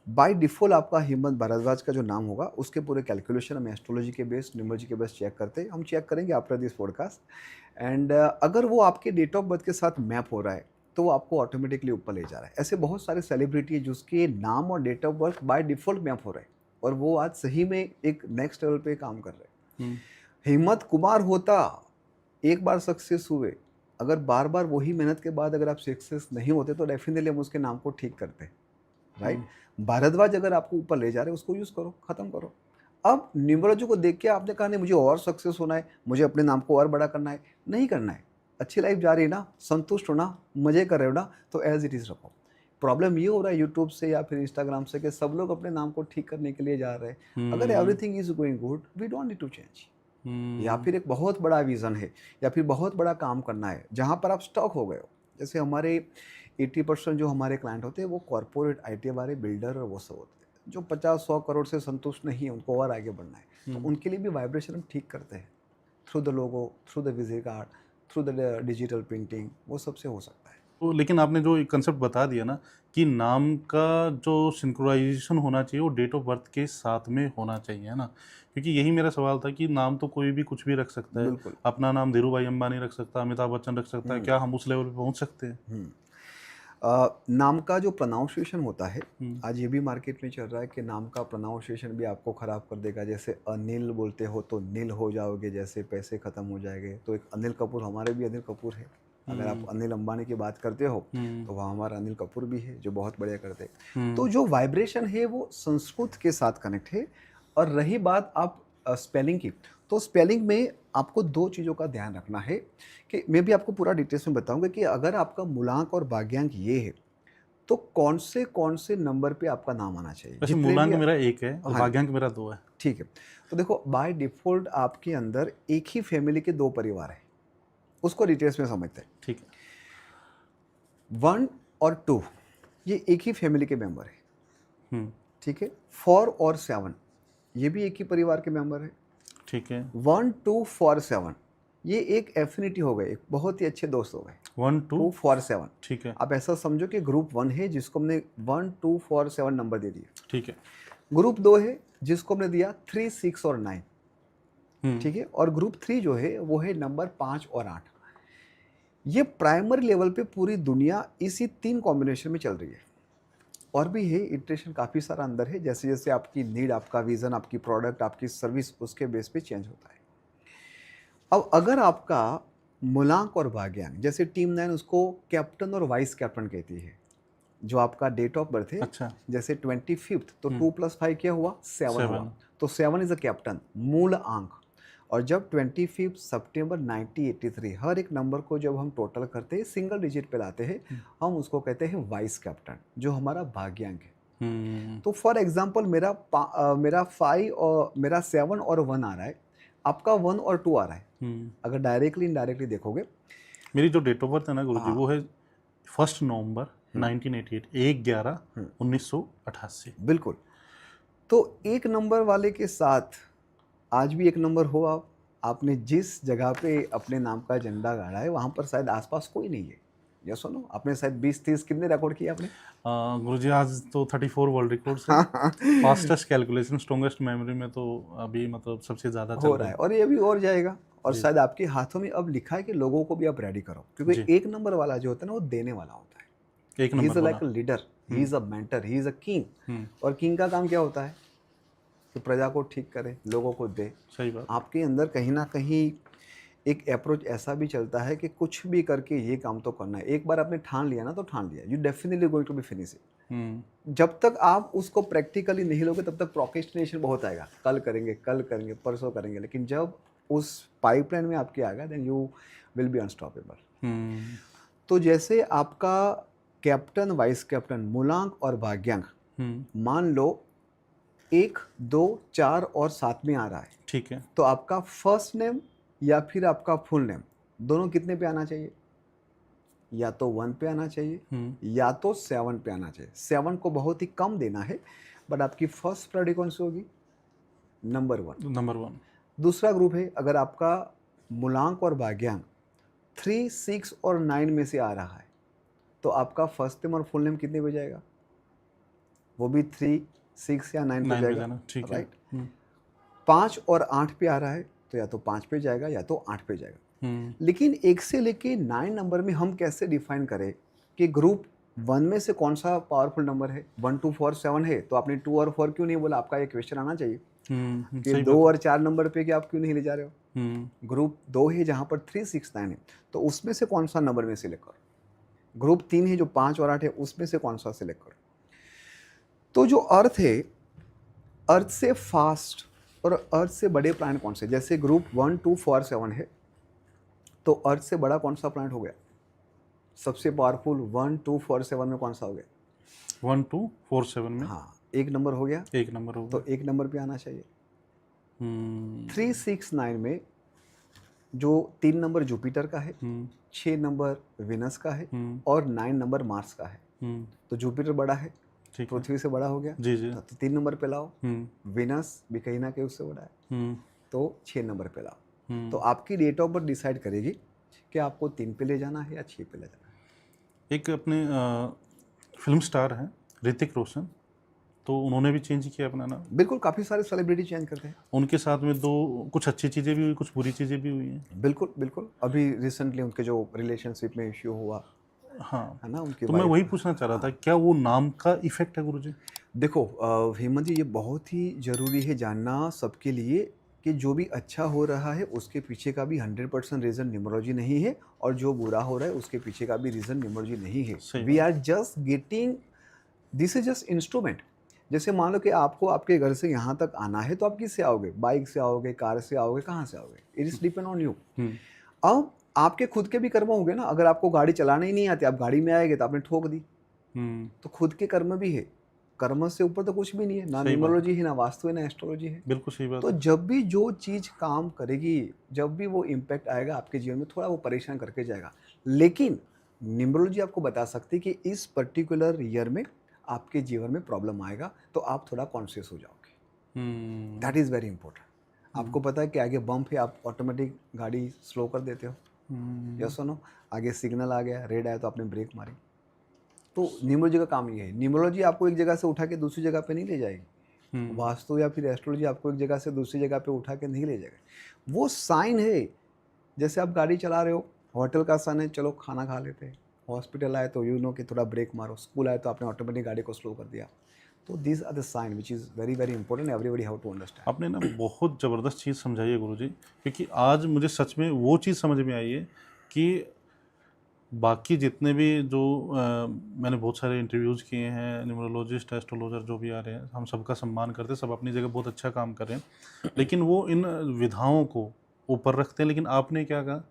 बाय डिफ़ॉल्ट आपका हिम्मत भारद्वाज का जो नाम होगा उसके पूरे कैलकुलेशन हम एस्ट्रोलॉजी के बेस, न्यूमरोलॉजी के बेस चेक करते हैं। हम चेक करेंगे आफ्टर दिस पॉडकास्ट। एंड अगर वो आपके डेट ऑफ बर्थ के साथ मैप हो रहा है तो वो आपको ऑटोमेटिकली ऊपर ले जा रहा है। ऐसे बहुत सारे सेलिब्रिटी है जिसके नाम और date of birth by default map हो रहा है और वो आज सही में एक नेक्स्ट लेवल पे काम कर रहे हैं। हिम्मत कुमार होता, एक बार सक्सेस हुए, अगर बार बार वही मेहनत के बाद अगर आप सक्सेस नहीं होते तो डेफिनेटली हम उसके नाम को ठीक करते, राइट। भारद्वाज अगर आपको ऊपर ले जा रहे हैं उसको यूज़ करो, ख़त्म करो। अब न्यूमरोलॉजी को देख के आपने कहा नहीं मुझे और सक्सेस होना है, मुझे अपने नाम को और बड़ा करना है, नहीं करना है। अच्छी लाइफ जा रही है ना, संतुष्ट हो ना, मज़े कर रहे हो ना, तो एज इट इज़ रखो। प्रॉब्लम ये हो रहा है यूट्यूब से या फिर इंस्टाग्राम से कि सब लोग अपने नाम को ठीक करने के लिए जा रहे हैं। अगर everything is going good, we don't need to change. या फिर एक बहुत बड़ा विज़न है या फिर बहुत बड़ा काम करना है जहाँ पर आप स्टक हो गए हो। जैसे हमारे 80% जो हमारे क्लाइंट होते हैं वो कॉर्पोरेट IT वाले, बिल्डर और वो सब होते हैं जो 50-100 करोड़ से संतुष्ट नहीं है, उनको और आगे बढ़ना है। तो उनके लिए भी वाइब्रेशन हम ठीक करते हैं through the logo, through the visit card, through the digital printing, वो सबसे हो सकता है। तो लेकिन आपने जो कंसेप्ट बता दिया ना कि नाम का जो सिंक्रोनाइजेशन होना चाहिए वो डेट ऑफ बर्थ के साथ में होना चाहिए, है ना? क्योंकि यही मेरा सवाल था कि नाम तो कोई भी कुछ भी रख सकता है। बिल्कुल। अपना नाम धीरूभाई अंबानी रख सकता है, अमिताभ बच्चन रख सकता है, क्या हम उस लेवल पे पहुंच सकते हैं? नाम का जो प्रोनाउंसिएशन होता है, आज ये भी मार्केट में चल रहा है कि नाम का प्रोनाउंसिएशन भी आपको ख़राब कर देगा। जैसे अनिल बोलते हो तो नील हो जाओगे, जैसे पैसे ख़त्म हो जाएंगे। तो एक अनिल कपूर, हमारे भी अनिल कपूर है। अगर आप अनिल अंबानी की बात करते हो तो वहाँ हमारा अनिल कपूर भी है जो बहुत बढ़िया करते हैं। तो जो वाइब्रेशन है वो संस्कृत के साथ कनेक्ट है। और रही बात आप स्पेलिंग की, तो स्पेलिंग में आपको दो चीज़ों का ध्यान रखना है कि मैं भी आपको पूरा डिटेल्स में बताऊंगा कि अगर आपका मूलांक और भाग्यांक ये है तो कौन से नंबर पे आपका नाम आना चाहिए। वैसे जितने मूलांक भी मेरा 1 है और हाँ, भाग्यांक मेरा 2 है। ठीक है। तो देखो, बाय डिफ़ॉल्ट आपके अंदर एक ही फैमिली के दो परिवार है, उसको डिटेल्स में समझते हैं। ठीक है। 1 और 2 ये एक ही फैमिली के मेंबर है, हम्म, ठीक है। 4 और 7 ये भी एक ही परिवार के मेंबर है। ठीक है। 1 2 4 7 ये एक एफिनिटी हो गए, एक बहुत ही अच्छे दोस्त हो गए। 1 2 2 4 7 ठीक है। आप ऐसा समझो कि ग्रुप 1 है जिसको हमने 1 2 4 7 नंबर दे दिए। ठीक है। ग्रुप 2 है जिसको हमने दिया 3 6 और 9, हम्म, ठीक है। और ग्रुप 3 जो है वो है नंबर 5 और 8। ये प्राइमरी लेवल पे पूरी दुनिया इसी 3 कॉम्बिनेशन में चल रही है। और भी है, इटरेशन काफ़ी सारा अंदर है। जैसे जैसे आपकी नीड, आपका विज़न, आपकी प्रोडक्ट, आपकी सर्विस उसके बेस पे चेंज होता है। अब अगर आपका मूलांक और भाग्यांक, जैसे टीम 9 उसको कैप्टन और वाइस कैप्टन कहती है। जो आपका डेट ऑफ बर्थ है, अच्छा। जैसे 25 तो 2 + 5 क्या हुआ, 7 हुआ। 7। तो 7 इज अ कैप्टन, मूल अंक। और जब 25 सितंबर 1983 हर एक नंबर को जब हम टोटल करते हैं, सिंगल डिजिट पे लाते हैं, हम उसको कहते हैं वाइस कैप्टन, जो हमारा भाग्यांक है। तो फॉर एग्जांपल मेरा 5 और मेरा 7 और 1 आ रहा है, आपका 1 और 2 आ रहा है। अगर डायरेक्टली इनडायरेक्टली देखोगे, मेरी जो डेट ऑफ बर्थ है ना गुरुजी, हाँ। वो है 1 नवंबर 1988, 1/11/1988। बिल्कुल। तो एक नंबर वाले के साथ आज भी एक नंबर हो आप, आपने जिस जगह पे अपने नाम का झंडा गाड़ा है वहाँ पर शायद आसपास कोई नहीं है। या सुनो, आपने शायद 20-30 कितने रिकॉर्ड किए आपने? गुरुजी आज तो 34 वर्ल्ड रिकॉर्ड्स है। फास्टेस्ट कैलकुलेशन, स्ट्रॉन्गेस्ट मेमोरी में तो अभी मतलब सबसे ज़्यादा हो चल रहा रही है और ये भी और जाएगा। और जी। शायद आपके हाथों में अब लिखा है कि लोगों को भी आप रेडी करो, क्योंकि जी। एक नंबर वाला जो होता है ना वो देने वाला होता है। एक ही नंबर इज लाइक वाला। A leader, he is a mentor, he is a king. Hmm, और किंग का काम क्या होता है कि प्रजा को ठीक करे, लोगों को दे। सही बात। आपके अंदर कहीं ना कहीं एक अप्रोच ऐसा भी चलता है कि कुछ भी करके ये काम तो करना है। एक बार आपने ठान लिया ना तो ठान लिया, you definitely going to be finish it. जब तक आप उसको प्रैक्टिकली नहीं लोगे तब तक प्रोक्रेस्टिनेशन बहुत आएगा, कल करेंगे परसों करेंगे। लेकिन जब उस पाइपलाइन में आपके आएगा then you will be unstoppable. तो जैसे आपका कैप्टन वाइस कैप्टन मूलांक और भाग्यांक मान लो 1, 2, 4 और 7 में आ रहा है, ठीक है। तो आपका फर्स्ट नेम या फिर आपका फुल नेम दोनों कितने पे आना चाहिए? या तो 1 पे आना चाहिए या तो 7 पे आना चाहिए। 7 को बहुत ही कम देना है, बट आपकी फर्स्ट प्रायोरिटी कौन सी होगी? नंबर 1। नंबर 1। दूसरा ग्रुप है, अगर आपका मूलांक और भाग्यांक 3, 6 और 9 में से आ रहा है, तो आपका फर्स्ट नेम और फुल नेम कितने पे जाएगा? वो भी 3, 6 या 9 पे 9 पे जाएगा, जाना, ठीक है। राइट। 5 और 8 पे आ रहा है, तो या तो 5 पे जाएगा या तो 8 पे जाएगा। लेकिन 1 से लेके 9 नंबर में हम कैसे डिफाइन करें कि ग्रुप 1 में से कौन सा पावरफुल नंबर है? 1, 2, 4, 7 है, तो आपने 2 और 4 क्यों नहीं बोला? आपका ये क्वेश्चन आना चाहिए कि सही 2 बात और 4 नंबर पे कि आप क्यों नहीं ले जा रहे हो? है। ग्रुप 2 है जहाँ पर 3, 6, 9 है, तो उसमें से कौन सा नंबर में सिलेक्ट करो? ग्रुप 3 है जो 5 और 8 है, उसमें से कौन सा सिलेक्ट करो? तो जो अर्थ है, अर्थ से फास्ट और अर्थ से बड़े प्लैनेट कौन से? जैसे ग्रुप 1, 2, 4, 7 है, तो अर्थ से बड़ा कौन सा प्लैनेट हो गया? सबसे पावरफुल 1, 2, 4, 7 में कौन सा हो गया? 1, 2, 4, 7 में हाँ, 1 नंबर हो गया, 1 नंबर होगा। तो 1 नंबर पे आना चाहिए। 3, 6, 9 में जो 3 नंबर जुपिटर का है, 6 नंबर विनस का है और 9 नंबर मार्स का है, तो जुपिटर बड़ा है, ठीक है। पृथ्वी से बड़ा हो गया, जी जी। तो 3 नंबर पे लाओ। विनस भी कहीं ना कहीं उससे बड़ा है, तो 6 नंबर पे लाओ। तो आपकी डेट ऑफ बर्थ डिसाइड करेगी कि आपको 3 पे ले जाना है या 6 पे ले जाना है। एक अपने फिल्म स्टार हैं ऋतिक रोशन, तो उन्होंने भी चेंज किया अपना नाम। बिल्कुल, काफ़ी सारे सेलिब्रिटी चेंज करते हैं। उनके साथ में दो कुछ अच्छी चीज़ें भी हुई, कुछ बुरी चीज़ें भी हुई हैं। बिल्कुल बिल्कुल, अभी रिसेंटली उनके जो रिलेशनशिप में इश्यू हुआ हाँ, है ना, उनकी तो मैं wife वही का। पूछना चाह रहा था, क्या वो नाम का इफेक्ट है गुरुजी? देखो हेमंत जी, ये बहुत ही ज़रूरी है जानना सबके लिए कि जो भी अच्छा हो रहा है उसके पीछे का भी 100% रीज़न न्यूमरोलॉजी नहीं है, और जो बुरा हो रहा है उसके पीछे का भी रीज़न न्यूमरोलॉजी नहीं है। सही we are just getting, this is just instrument. जैसे मान लो कि आपको आपके घर से यहाँ तक आना है, तो आप किससे आओगे? बाइक से आओगे, कार से आओगे, कहाँ से आओगे? It is depend on you. अब आपके खुद के भी कर्म होंगे ना। अगर आपको गाड़ी चलाना ही नहीं आती, आप गाड़ी में आएंगे तो आपने ठोक दी, तो खुद के कर्म भी है। कर्म से ऊपर तो कुछ भी नहीं है, ना सही बात है। न्यूमरोलॉजी है, ना वास्तु है, ना एस्ट्रोलॉजी है। बिल्कुल सही बात तो है। जब भी जो चीज़ काम करेगी, जब भी वो इम्पैक्ट आएगा आपके जीवन में, थोड़ा वो परेशान करके जाएगा, लेकिन न्यूमरोलॉजी आपको बता सकती है कि इस पर्टिकुलर ईयर में आपके जीवन में प्रॉब्लम आएगा, तो आप थोड़ा कॉन्शियस हो जाओगे। That is very important. आपको पता है कि आगे बम्प है, आप ऑटोमेटिक गाड़ी स्लो कर देते हो, यस और नो? आगे सिग्नल आ गया, रेड आया तो आपने ब्रेक मारी। तो न्यूमरोलॉजी का काम ये है। न्यूमरोलॉजी आपको एक जगह से उठा के दूसरी जगह पे नहीं ले जाएगी। वास्तु या फिर एस्ट्रोलॉजी आपको एक जगह से दूसरी जगह पे उठा के नहीं ले जाएगा। वो साइन है। जैसे आप गाड़ी चला रहे हो, होटल का साइन है, चलो खाना खा लेते हैं। हॉस्पिटल आए तो यू नो कि थोड़ा ब्रेक मारो। स्कूल आए तो आपने ऑटोमेटिक गाड़ी को स्लो कर दिया। तो this are the sign which is very very important, everybody how to understand. आपने ना बहुत ज़बरदस्त चीज़ समझाई है गुरुजी, क्योंकि आज मुझे सच में वो चीज़ समझ में आई है कि बाकी जितने भी जो मैंने बहुत सारे इंटरव्यूज़ किए हैं, न्यूमरोलॉजिस्ट, एस्ट्रोलॉजर जो भी आ रहे हैं, हम सबका सम्मान करते हैं, सब अपनी जगह बहुत अच्छा काम कर रहे हैं, लेकिन वो इन विधाओं को ऊपर रखते हैं। लेकिन आपने क्या कहा,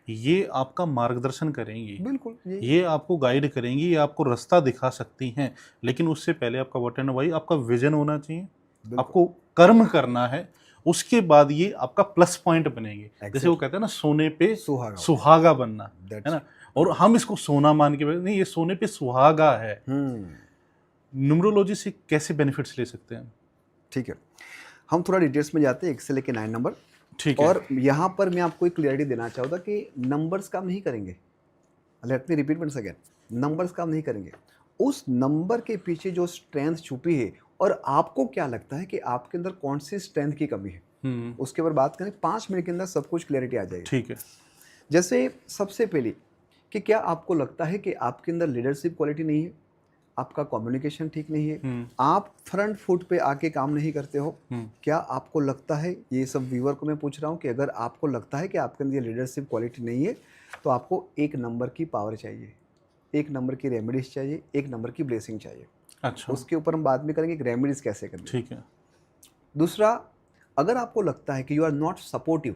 ये आपका मार्गदर्शन करेंगी, बिल्कुल ये आपको गाइड करेंगी, ये आपको रास्ता दिखा सकती हैं, लेकिन उससे पहले आपका व्हाट एंड वाई, आपका विजन होना चाहिए, आपको कर्म करना है, उसके बाद ये आपका प्लस पॉइंट बनेंगे। जैसे वो कहते हैं ना, सोने पे सुहागा सुहागा बनना, That's है ना, और हम इसको सोना मान के नहीं, ये सोने पे सुहागा है। न्यूमरोलॉजी से कैसे बेनिफिट्स ले सकते हैं? ठीक है, हम थोड़ा डिटेल्स में जाते हैं 1 से लेकर 9 नंबर। ठीक है। और यहाँ पर मैं आपको एक क्लियरिटी देना चाहूँगा कि नंबर्स काम नहीं करेंगे। Let me repeat once again, numbers काम नहीं करेंगे। उस नंबर के पीछे जो स्ट्रेंथ छुपी है, और आपको क्या लगता है कि आपके अंदर कौन सी स्ट्रेंथ की कमी है, उसके ऊपर बात करें। 5 मिनट के अंदर सब कुछ क्लियरिटी आ जाएगी। ठीक है। जैसे सबसे पहले कि क्या आपको लगता है कि आपके अंदर लीडरशिप क्वालिटी नहीं है, आपका कम्युनिकेशन ठीक नहीं है, आप फ्रंट फुट पे आके काम नहीं करते हो? क्या आपको लगता है, ये सब व्यूअर को मैं पूछ रहा हूँ, कि अगर आपको लगता है कि आपके अंदर लीडरशिप क्वालिटी नहीं है, तो आपको 1 नंबर की पावर चाहिए, 1 नंबर की रेमेडीज चाहिए, 1 नंबर की ब्लेसिंग चाहिए। अच्छा, उसके ऊपर हम बात भी करेंगे कि रेमेडीज कैसे करनी है। ठीक है। दूसरा, अगर आपको लगता है कि यू आर नॉट सपोर्टिव,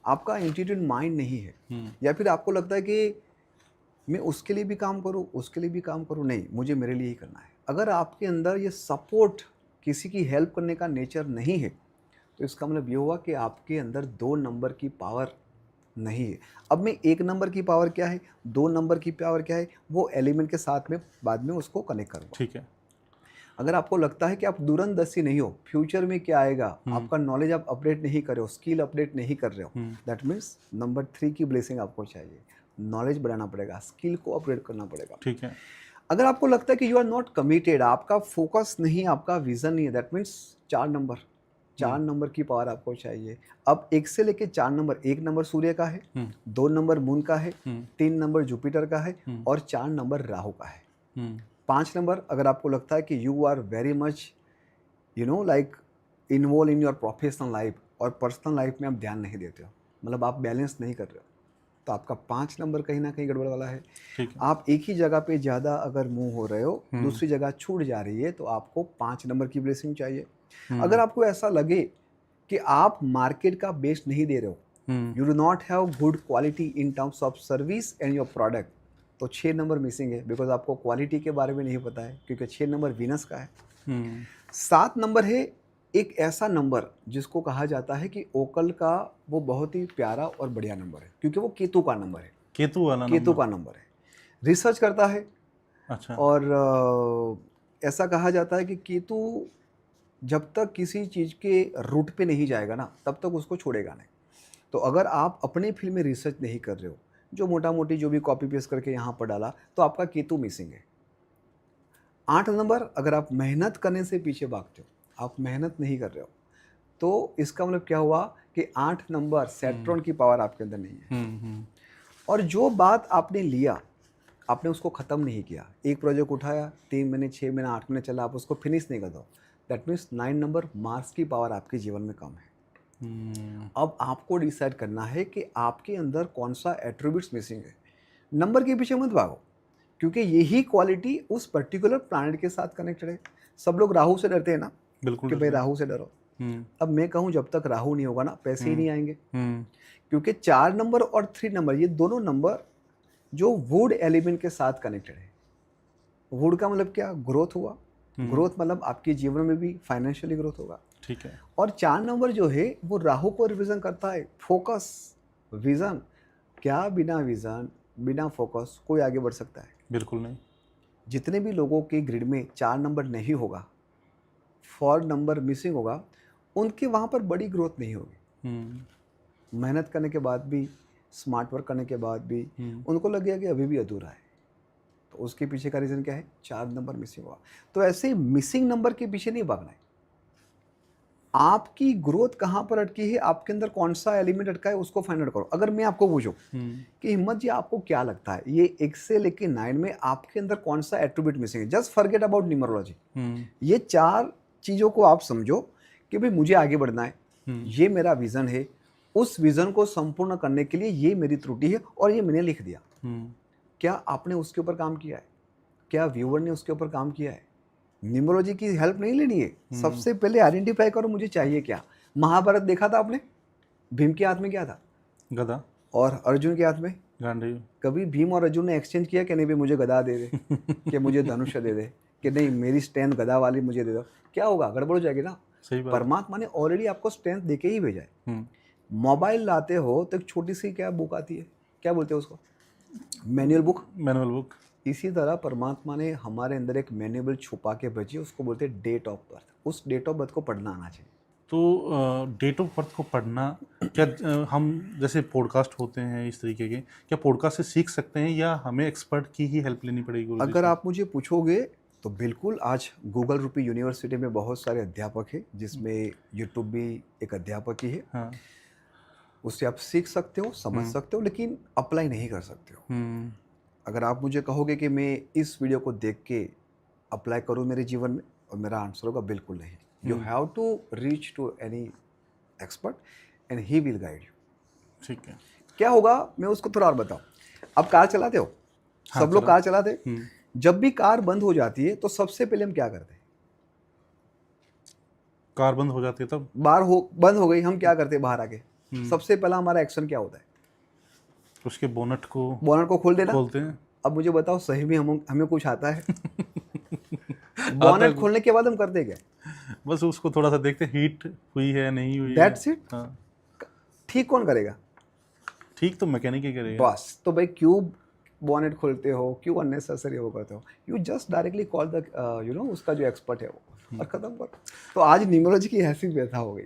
आपका एटीट्यूड माइंड नहीं है, या फिर आपको लगता है कि मैं उसके लिए भी काम करूँ, उसके लिए भी काम करूँ, नहीं, मुझे मेरे लिए ही करना है। अगर आपके अंदर ये सपोर्ट, किसी की हेल्प करने का नेचर नहीं है, तो इसका मतलब ये हुआ कि आपके अंदर 2 नंबर की पावर नहीं है। अब मैं 1 नंबर की पावर क्या है, 2 नंबर की पावर क्या है, वो एलिमेंट के साथ में बाद में उसको कनेक्ट करूँगा। ठीक है। अगर आपको लगता है कि आप दूरंदर्शी नहीं हो, फ्यूचर में क्या आएगा, आपका नॉलेज आप अपडेट नहीं कर रहे हो, स्किल अपडेट नहीं कर रहे हो, दैट मीन्स नंबर 3 की ब्लेसिंग आपको चाहिए। नॉलेज बढ़ाना पड़ेगा, स्किल को अपडेट करना पड़ेगा। ठीक है। अगर आपको लगता है कि यू आर नॉट कमिटेड, आपका फोकस नहीं, आपका विजन नहीं है, दैट मीन्स 4 नंबर की पावर आपको चाहिए। अब 1 से लेके 4 नंबर, 1 नंबर सूर्य का है, 2 नंबर मून का है, 3 नंबर जुपिटर का है और 4 नंबर राहु का है। 5 नंबर अगर आपको लगता है कि you are very much like involve in your professional life और पर्सनल लाइफ में आप ध्यान नहीं देते हो, मतलब आप बैलेंस नहीं कर रहे हो, तो आपका 5 नंबर कहीं ना कहीं गड़बड़ वाला है। ठीक है। आप एक ही जगह पे ज़्यादा अगर मूव हो रहे हो, दूसरी जगह छूट जा रही है, तो आपको 5 नंबर की ब्लेसिंग चाहिए। अगर आपको ऐसा लगे कि आप मार्केट का बेस्ट नहीं दे रहे हो, you do not have good quality in terms of service and your product, तो 6 नंबर मिसिंग है, बिकॉज आपको क्वालिटी के बारे में नहीं पता है, क्योंकि 6 नंबर वीनस का है। 7 नंबर है एक ऐसा नंबर जिसको कहा जाता है कि ओकल का वो बहुत ही प्यारा और बढ़िया नंबर है, क्योंकि वो केतु का नंबर है। केतु वाला केतु नंबर। का नंबर है, रिसर्च करता है। अच्छा। और ऐसा कहा जाता है कि केतु जब तक किसी चीज़ के रूट पे नहीं जाएगा ना, तब तक उसको छोड़ेगा नहीं। तो अगर आप अपने फील्ड में रिसर्च नहीं कर रहे हो, जो मोटा मोटी जो भी कॉपी पेस्ट करके यहाँ पर डाला, तो आपका केतु मिसिंग है। 8 नंबर अगर आप मेहनत करने से पीछे भागते हो, आप मेहनत नहीं कर रहे हो, तो इसका मतलब क्या हुआ कि 8 नंबर सैटर्न की पावर आपके अंदर नहीं है। और जो बात आपने लिया, आपने उसको ख़त्म नहीं किया। एक प्रोजेक्ट उठाया, 3 महीने, 6 महीने, 8 महीने चला, आप उसको फिनिश नहीं कर दो, दैट मीन्स 9 नंबर मार्क्स की पावर आपके जीवन में कम है। अब आपको डिसाइड करना है कि आपके अंदर कौन सा एट्रीब्यूट्स मिसिंग है। नंबर के पीछे मत भागो, क्योंकि यही क्वालिटी उस पर्टिकुलर प्लैनेट के साथ कनेक्टेड है। सब लोग राहु से डरते हैं ना, बिल्कुल कि भाई राहु से डरो। अब मैं कहूँ जब तक राहु नहीं होगा ना, पैसे ही नहीं आएंगे, क्योंकि 4 नंबर और 3 नंबर ये दोनों नंबर जो वुड एलिमेंट के साथ कनेक्टेड है। वुड का मतलब क्या, ग्रोथ हुआ, ग्रोथ मतलब आपके जीवन में भी फाइनेंशियली ग्रोथ होगा। ठीक है। और 4 नंबर जो है वो राहु को रिप्रेजेंट करता है, फोकस, विजन। क्या बिना विजन, बिना फोकस कोई आगे बढ़ सकता है? बिल्कुल नहीं। जितने भी लोगों के ग्रिड में 4 नंबर नहीं होगा, 4 नंबर मिसिंग होगा, उनके वहाँ पर बड़ी ग्रोथ नहीं होगी। मेहनत करने के बाद भी, स्मार्ट वर्क करने के बाद भी उनको लगेगा कि अभी भी अधूरा है, तो उसके पीछे का रीज़न क्या है, 4 नंबर मिसिंग हुआ। तो ऐसे ही मिसिंग नंबर के पीछे नहीं भागना है। आपकी ग्रोथ कहाँ पर अटकी है, आपके अंदर कौन सा एलिमेंट अटका है, उसको फाइंड आउट करो। अगर मैं आपको पूछूं कि हिम्मत जी आपको क्या लगता है, ये 1 से लेके 9 में आपके अंदर कौन सा एट्रीब्यूट मिसिंग है, जस्ट फॉरगेट अबाउट न्यूमरोलॉजी। ये 4 चीज़ों को आप समझो कि भाई मुझे आगे बढ़ना है, ये मेरा विजन है, उस विजन को संपूर्ण करने के लिए ये मेरी त्रुटि है और ये मैंने लिख दिया। क्या आपने उसके ऊपर काम किया है? क्या व्यूअर ने उसके ऊपर काम किया है? न्यूमरोलॉजी की हेल्प नहीं लेनी है, सबसे पहले आइडेंटिफाई करो मुझे चाहिए क्या। महाभारत देखा था आपने, भीम के हाथ में क्या था, गदा, और अर्जुन के हाथ में गांडीव। कभी भीम और अर्जुन ने एक्सचेंज किया कि नहीं भाई मुझे गदा दे दे, कि मुझे धनुष दे दे, कि नहीं मेरी स्ट्रेंथ गदा वाली मुझे दे दो? क्या होगा, गड़बड़ हो जाएगी ना। सही बात। परमात्मा ने ऑलरेडी आपको स्ट्रेंथ देके ही भेजा है। मोबाइल लाते हो तो एक छोटी सी क्या बुक आती है, क्या बोलते हैं उसको, मैनुअल बुक। Manual book. इसी तरह परमात्मा ने हमारे अंदर एक मैनुअल छुपा के भेजी, उसको बोलते हैं डेट ऑफ बर्थ। उस डेट ऑफ बर्थ को पढ़ना आना चाहिए। तो डेट ऑफ बर्थ को पढ़ना, क्या हम जैसे पॉडकास्ट होते हैं इस तरीके के, क्या पॉडकास्ट से सीख सकते हैं या हमें एक्सपर्ट की ही हेल्प लेनी पड़ेगी गुरुजी अगर से? आप मुझे पूछोगे तो बिल्कुल, आज गूगल रूपी यूनिवर्सिटी में बहुत सारे अध्यापक हैं, जिसमें यूट्यूब भी एक अध्यापक ही है। हाँ। उससे आप सीख सकते हो, समझ सकते हो, लेकिन अप्लाई नहीं कर सकते हो। अगर आप मुझे कहोगे कि मैं इस वीडियो को देख के अप्लाई करूँ मेरे जीवन में, और मेरा आंसर होगा बिल्कुल नहीं। You have to reach to any expert and he will guide you. ठीक है। क्या होगा, मैं उसको थोड़ा और बताऊँ। अब कार चलाते हो, हाँ, सब लोग कार चलाते। हम्म। जब भी कार बंद हो जाती है तो सबसे पहले हम क्या करते हैं? कार बंद हो जाती है तब बंद हो गई, हम क्या करते हैं बाहर आके? सबसे पहला हमारा एक्शन क्या होता है? उसके बोनट को बोनट को खोल देना। खोलते हैं। अब मुझे बताओ सही में हमें कुछ आता है? बॉनेट खोलने के बाद हम करते क्या? बस उसको थोड़ा सा देखते हीट हुई है नहीं हुई है। That's it. हाँ, ठीक कौन करेगा? ठीक तो मैकेनिक ही करेगा। बस, तो भाई क्यों बॉनेट खोलते हो, क्यों अननेसेसरी वो करते हो? You just directly call the उसका जो एक्सपर्ट है वो, और खत्म करो। तो आज न्यूमरोलॉजी की ऐसी व्यथा हो गई।